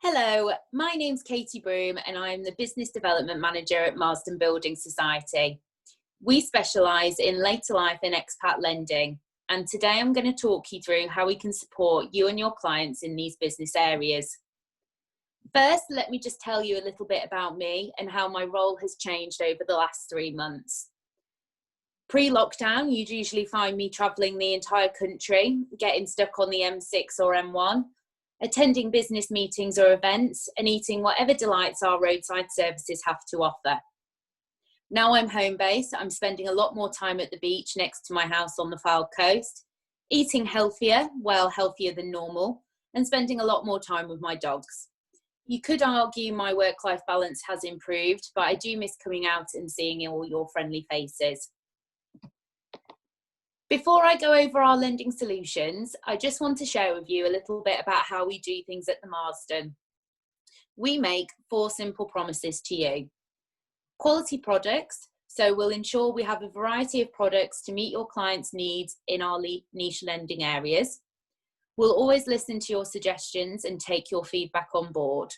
Hello, my name's Katie Broom and I'm the Business Development Manager at Marsden Building Society. We specialise in later life and expat lending, and today I'm going to talk you through how we can support you and your clients in these business areas. First, let me just tell you a little bit about me and how my role has changed over the last 3 months. Pre-lockdown, you'd usually find me travelling the entire country, getting stuck on the M6 or M1, attending business meetings or events, and eating whatever delights our roadside services have to offer. Now I'm home-based, I'm spending a lot more time at the beach next to my house on the Fylde coast, eating healthier, well, healthier than normal, and spending a lot more time with my dogs. You could argue my work-life balance has improved, but I do miss coming out and seeing all your friendly faces. Before I go over our lending solutions, I just want to share with you a little bit about how we do things at the Marsden. We make 4 simple promises to you. Quality products, so we'll ensure we have a variety of products to meet your clients' needs in our niche lending areas. We'll always listen to your suggestions and take your feedback on board.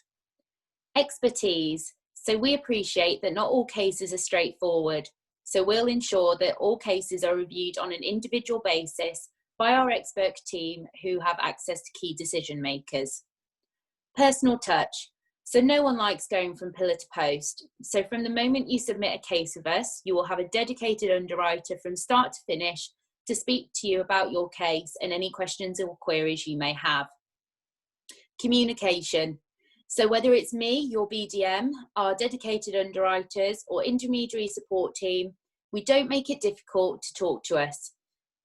Expertise, so we appreciate that not all cases are straightforward. So we'll ensure that all cases are reviewed on an individual basis by our expert team who have access to key decision makers. Personal touch. So no one likes going from pillar to post. So from the moment you submit a case with us, you will have a dedicated underwriter from start to finish to speak to you about your case and any questions or queries you may have. Communication. So whether it's me, your BDM, our dedicated underwriters or intermediary support team, we don't make it difficult to talk to us.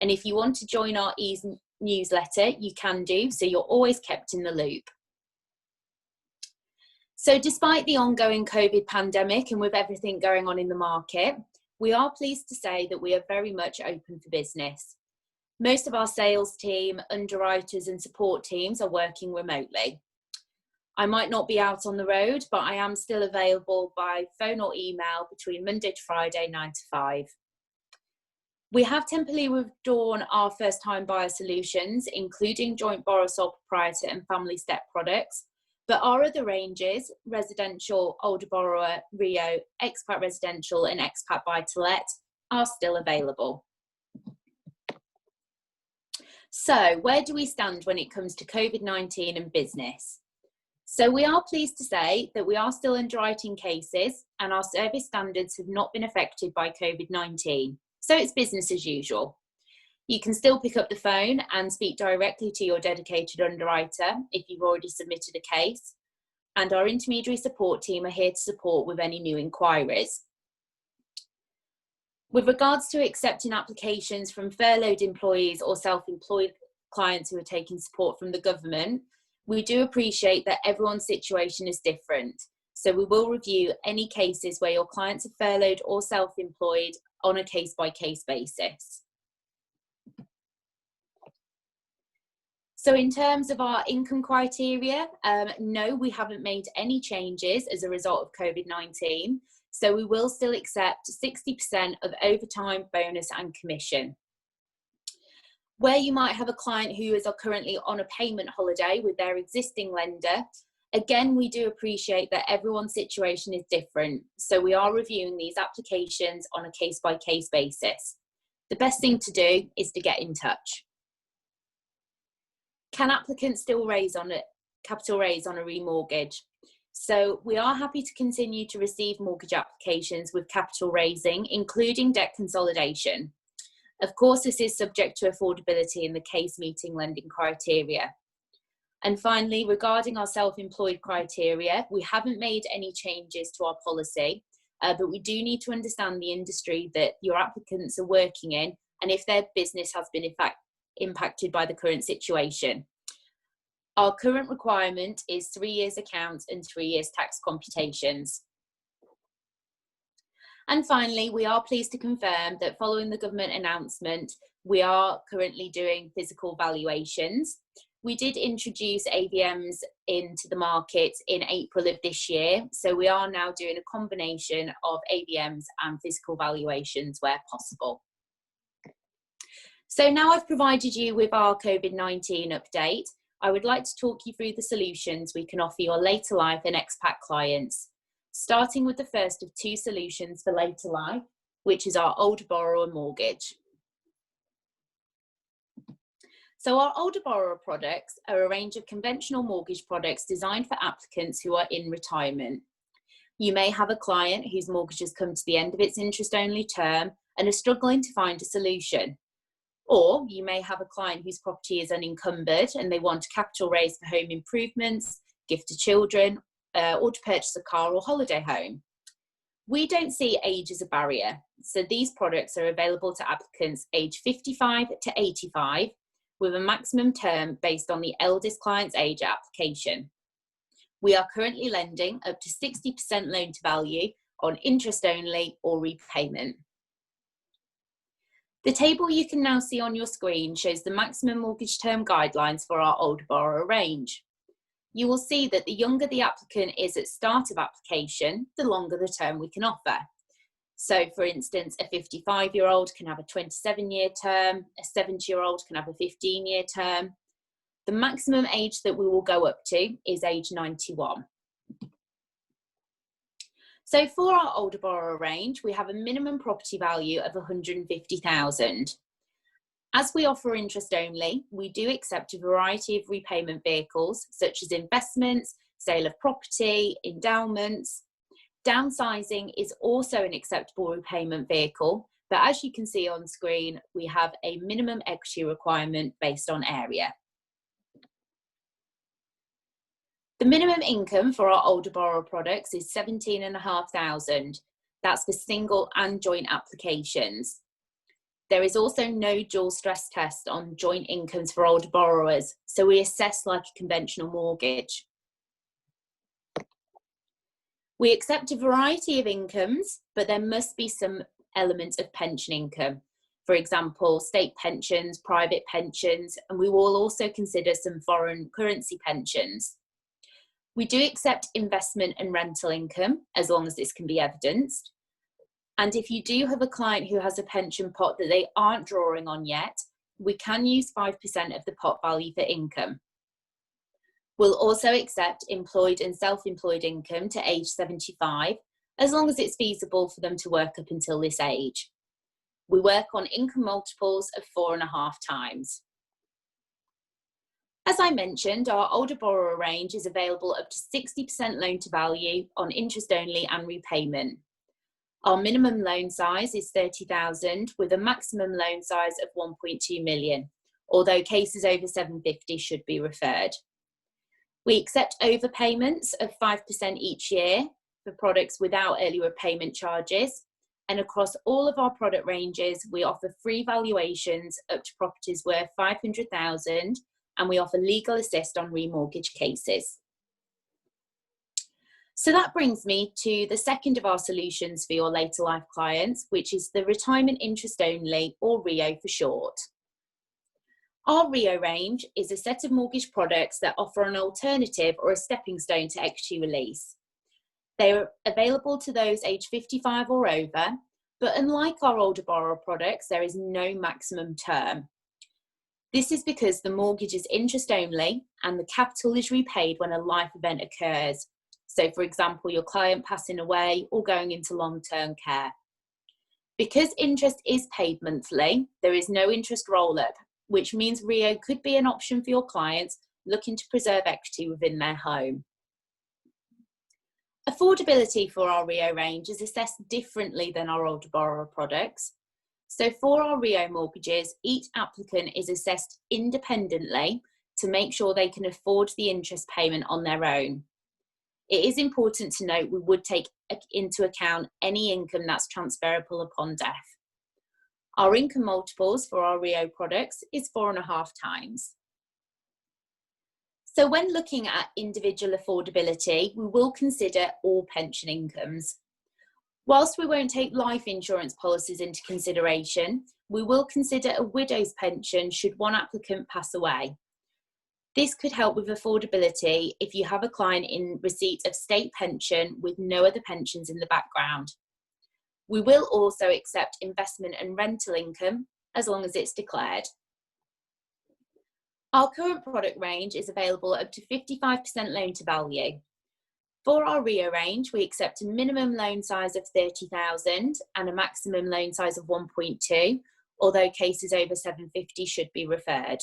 And if you want to join our newsletter, you can do, so you're always kept in the loop. So despite the ongoing COVID pandemic and with everything going on in the market, we are pleased to say that we are very much open for business. Most of our sales team, underwriters and support teams are working remotely. I might not be out on the road, but I am still available by phone or email between Monday to Friday, 9 to 5. We have temporarily withdrawn our first-time buyer solutions, including joint borrower sole proprietor and family step products, but our other ranges, residential, older borrower, Rio, Expat Residential and Expat Buy-to-Let, are still available. So, where do we stand when it comes to COVID-19 and business? So we are pleased to say that we are still underwriting cases and our service standards have not been affected by COVID-19. So it's business as usual. You can still pick up the phone and speak directly to your dedicated underwriter if you've already submitted a case. And our intermediary support team are here to support with any new inquiries. With regards to accepting applications from furloughed employees or self-employed clients who are taking support from the government, we do appreciate that everyone's situation is different, so we will review any cases where your clients are furloughed or self-employed on a case-by-case basis. So in terms of our income criteria, no, we haven't made any changes as a result of COVID-19, so we will still accept 60% of overtime, bonus and commission. Where you might have a client who is currently on a payment holiday with their existing lender, again, we do appreciate that everyone's situation is different. So we are reviewing these applications on a case-by-case basis. The best thing to do is to get in touch. Can applicants still capital raise on a remortgage? So we are happy to continue to receive mortgage applications with capital raising, including debt consolidation. Of course, this is subject to affordability in the case meeting lending criteria. And finally, regarding our self-employed criteria, we haven't made any changes to our policy, but we do need to understand the industry that your applicants are working in and if their business has been in fact impacted by the current situation. Our current requirement is 3 years accounts and 3 years tax computations. And finally, we are pleased to confirm that following the government announcement, we are currently doing physical valuations. We did introduce AVMs into the market in April of this year, so we are now doing a combination of AVMs and physical valuations where possible. So now I've provided you with our COVID-19 update, I would like to talk you through the solutions we can offer your later life and expat clients, starting with the first of two solutions for later life, which is our older borrower mortgage. So our older borrower products are a range of conventional mortgage products designed for applicants who are in retirement. You may have a client whose mortgage has come to the end of its interest-only term and are struggling to find a solution. Or you may have a client whose property is unencumbered and they want a capital raise for home improvements, gift to children, or to purchase a car or holiday home. We don't see age as a barrier, so these products are available to applicants aged 55 to 85, with a maximum term based on the eldest client's age at application. We are currently lending up to 60% loan to value on interest only or repayment. The table you can now see on your screen shows the maximum mortgage term guidelines for our older borrower range. You will see that the younger the applicant is at start of application, the longer the term we can offer. So for instance, a 55-year-old can have a 27-year term, a 70-year-old can have a 15-year term. The maximum age that we will go up to is age 91. So for our older borrower range, we have a minimum property value of $150,000. As we offer interest only, we do accept a variety of repayment vehicles, such as investments, sale of property, endowments. Downsizing is also an acceptable repayment vehicle, but as you can see on screen, we have a minimum equity requirement based on area. The minimum income for our older borrower products is $17,500. That's for single and joint applications. There is also no dual stress test on joint incomes for older borrowers, so we assess like a conventional mortgage. We accept a variety of incomes, but there must be some element of pension income. For example, state pensions, private pensions, and we will also consider some foreign currency pensions. We do accept investment and rental income, as long as this can be evidenced. And if you do have a client who has a pension pot that they aren't drawing on yet, we can use 5% of the pot value for income. We'll also accept employed and self-employed income to age 75, as long as it's feasible for them to work up until this age. We work on income multiples of 4.5 times. As I mentioned, our older borrower range is available up to 60% loan to value on interest only and repayment. Our minimum loan size is $30,000 with a maximum loan size of $1.2 million, although cases over $750,000 should be referred. We accept overpayments of 5% each year for products without early repayment charges. And across all of our product ranges, we offer free valuations up to properties worth $500,000, and we offer legal assist on remortgage cases. So that brings me to the second of our solutions for your later life clients, which is the retirement interest only, or RIO for short. Our RIO range is a set of mortgage products that offer an alternative or a stepping stone to equity release. They are available to those aged 55 or over, but unlike our older borrower products, there is no maximum term. This is because the mortgage is interest only and the capital is repaid when a life event occurs. So for example, your client passing away or going into long-term care. Because interest is paid monthly, there is no interest roll-up, which means RIO could be an option for your clients looking to preserve equity within their home. Affordability for our RIO range is assessed differently than our older borrower products. So for our RIO mortgages, each applicant is assessed independently to make sure they can afford the interest payment on their own. It is important to note we would take into account any income that's transferable upon death. Our income multiples for our RIO products is 4.5 times. So when looking at individual affordability, we will consider all pension incomes. Whilst we won't take life insurance policies into consideration, we will consider a widow's pension should one applicant pass away. This could help with affordability if you have a client in receipt of state pension with no other pensions in the background. We will also accept investment and rental income as long as it's declared. Our current product range is available up to 55% loan to value. For our RIO range, we accept a minimum loan size of 30,000 and a maximum loan size of 1.2, although cases over 750 should be referred.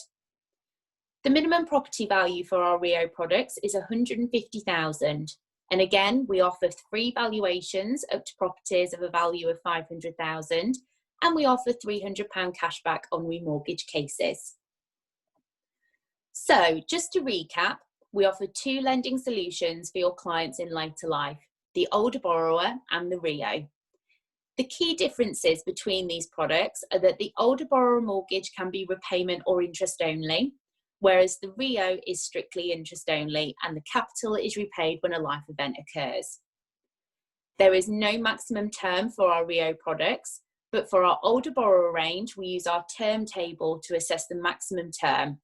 The minimum property value for our RIO products is 150,000, and again, we offer free valuations up to properties of a value of 500,000, and we offer £300 cashback on remortgage cases. So, just to recap, we offer two lending solutions for your clients in later life, the older borrower and the RIO. The key differences between these products are that the older borrower mortgage can be repayment or interest only, whereas the RIO is strictly interest only and the capital is repaid when a life event occurs. There is no maximum term for our RIO products, but for our older borrower range, we use our term table to assess the maximum term,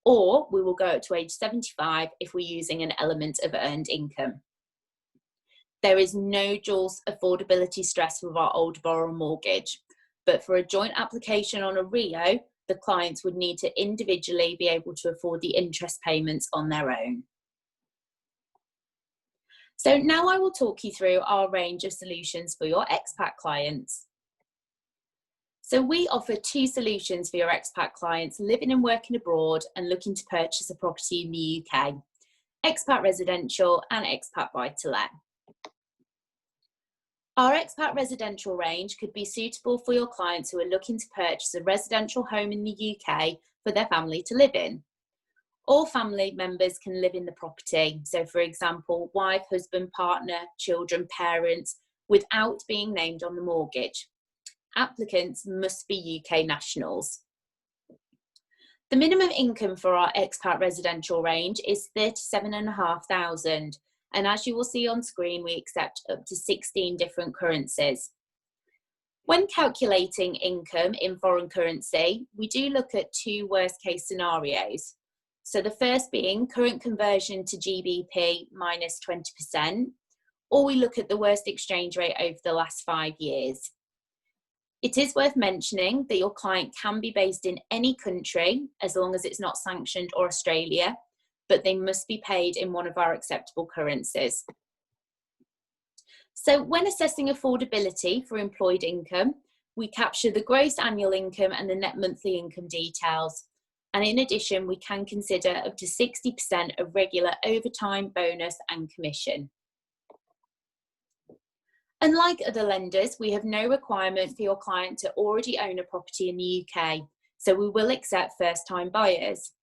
or we will go up to age 75 if we're using an element of earned income. There is no dual affordability stress with our older borrower mortgage, but for a joint application on a RIO, the clients would need to individually be able to afford the interest payments on their own. So now I will talk you through our range of solutions for your expat clients. So we offer two solutions for your expat clients living and working abroad and looking to purchase a property in the UK, Expat Residential and Expat Buy-to-Let. Our Expat Residential range could be suitable for your clients who are looking to purchase a residential home in the UK for their family to live in. All family members can live in the property, so for example, wife, husband, partner, children, parents, without being named on the mortgage. Applicants must be UK nationals. The minimum income for our Expat Residential range is £37,500, and as you will see on screen, we accept up to 16 different currencies. When calculating income in foreign currency, we do look at two worst case scenarios. So the first being current conversion to GBP minus 20%, or we look at the worst exchange rate over the last 5 years. It is worth mentioning that your client can be based in any country as long as it's not sanctioned or Australia, but they must be paid in one of our acceptable currencies. So when assessing affordability for employed income, we capture the gross annual income and the net monthly income details. And in addition, we can consider up to 60% of regular overtime, bonus and commission. Unlike other lenders, we have no requirement for your client to already own a property in the UK, so we will accept first-time buyers.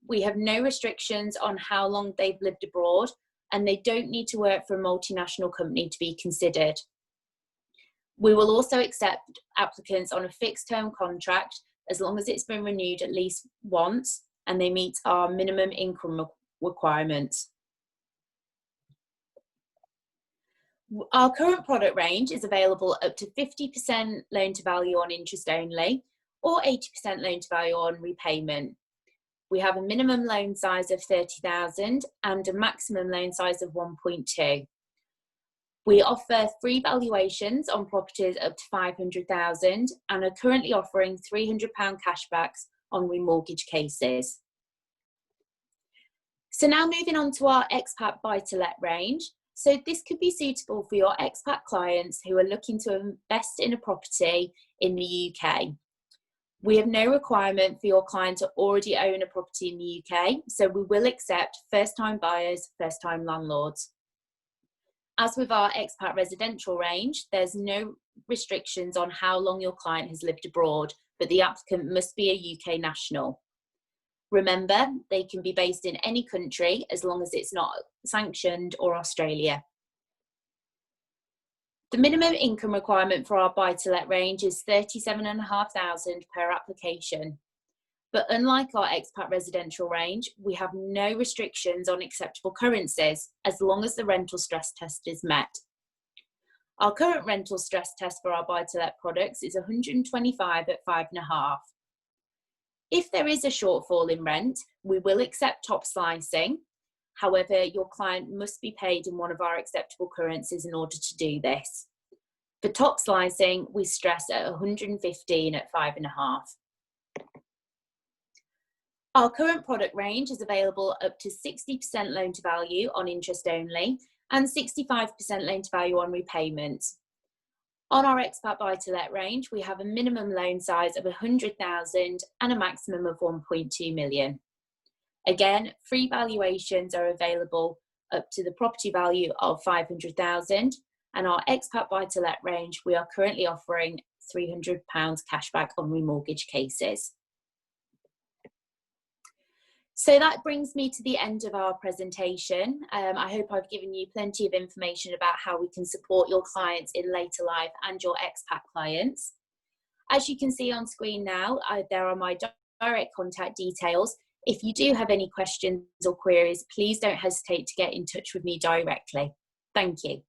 We have no restrictions on how long they've lived abroad, and they don't need to work for a multinational company to be considered. We will also accept applicants on a fixed-term contract as long as it's been renewed at least once and they meet our minimum income requirements. Our current product range is available up to 50% loan to value on interest only or 80% loan to value on repayment. We have a minimum loan size of 30,000 and a maximum loan size of 1.2. We offer free valuations on properties up to 500,000 and are currently offering £300 cashbacks on remortgage cases. So now moving on to our Expat Buy-to-Let range. So this could be suitable for your expat clients who are looking to invest in a property in the UK. We have no requirement for your client to already own a property in the UK, so we will accept first-time buyers, first-time landlords. As with our Expat Residential range, there's no restrictions on how long your client has lived abroad, but the applicant must be a UK national. Remember, they can be based in any country as long as it's not sanctioned or Australia. The minimum income requirement for our buy-to-let range is £37,500 per application. But unlike our Expat Residential range, we have no restrictions on acceptable currencies as long as the rental stress test is met. Our current rental stress test for our buy-to-let products is 125 at 5.5. If there is a shortfall in rent, we will accept top slicing. However, your client must be paid in one of our acceptable currencies in order to do this. For top slicing, we stress at 115 at 5.5. Our current product range is available up to 60% loan to value on interest only and 65% loan to value on repayment. On our Expat Buy-to-Let range, we have a minimum loan size of 100,000 and a maximum of 1.2 million. Again, free valuations are available up to the property value of 500,000, and our Expat Buy-to-Let range, we are currently offering £300 cashback on remortgage cases. So that brings me to the end of our presentation. I hope I've given you plenty of information about how we can support your clients in later life and your expat clients. As you can see on screen now, there are my direct contact details. If you do have any questions or queries, please don't hesitate to get in touch with me directly. Thank you.